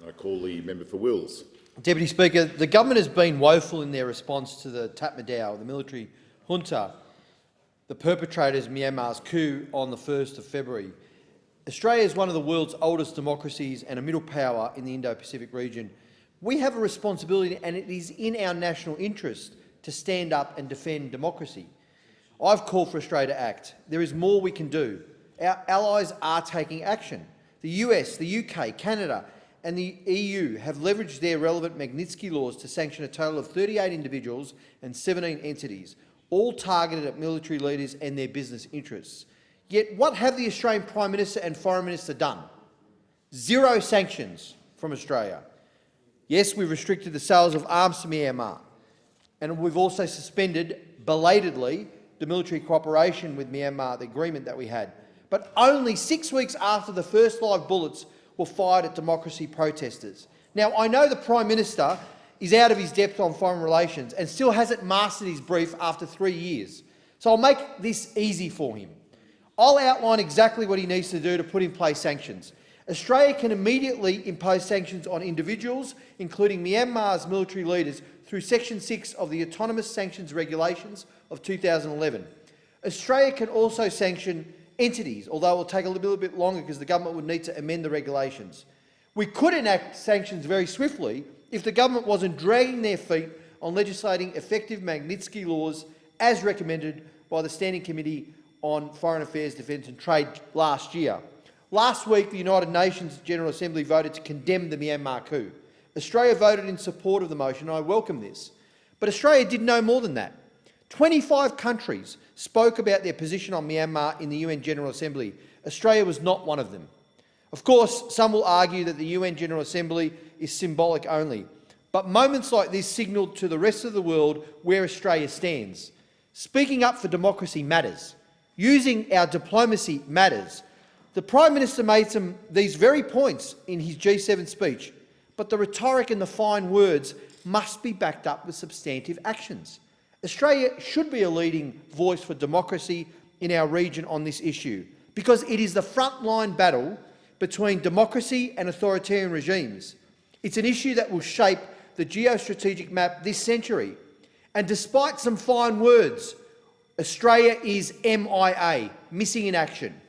I call the member for Wills. Deputy Speaker, the government has been woeful in their response to the Tatmadaw, the military junta, the perpetrators of Myanmar's coup on the 1st of February. Australia is one of the world's oldest democracies and a middle power in the Indo-Pacific region. We have a responsibility, and it is in our national interest to stand up and defend democracy. I've called for Australia to act. There is more we can do. Our allies are taking action. The US, the UK, Canada and the EU have leveraged their relevant Magnitsky laws to sanction a total of 38 individuals and 17 entities, all targeted at military leaders and their business interests. Yet what have the Australian Prime Minister and Foreign Minister done? Zero sanctions from Australia. Yes, we've restricted the sales of arms to Myanmar, and we've also suspended, belatedly, the military cooperation with Myanmar, the agreement that we had. But only 6 weeks after the first live bullets were fired at democracy protesters. Now, I know the Prime Minister is out of his depth on foreign relations and still hasn't mastered his brief after 3 years. So I'll make this easy for him. I'll outline exactly what he needs to do to put in place sanctions. Australia can immediately impose sanctions on individuals, including Myanmar's military leaders, through Section 6 of the Autonomous Sanctions Regulations of 2011. Australia can also sanction entities, although it will take a little bit longer because the government would need to amend the regulations. We could enact sanctions very swiftly if the government wasn't dragging their feet on legislating effective Magnitsky laws as recommended by the Standing Committee on Foreign Affairs, Defence and Trade last year. Last week, the United Nations General Assembly voted to condemn the Myanmar coup. Australia voted in support of the motion, and I welcome this. But Australia did no more than that. 25 countries spoke about their position on Myanmar in the UN General Assembly. Australia was not one of them. Of course, some will argue that the UN General Assembly is symbolic only, but moments like this signalled to the rest of the world where Australia stands. Speaking up for democracy matters. Using our diplomacy matters. The Prime Minister made these very points in his G7 speech, but the rhetoric and the fine words must be backed up with substantive actions. Australia should be a leading voice for democracy in our region on this issue, because it is the frontline battle between democracy and authoritarian regimes. It's an issue that will shape the geostrategic map this century. And despite some fine words, Australia is MIA, missing in action.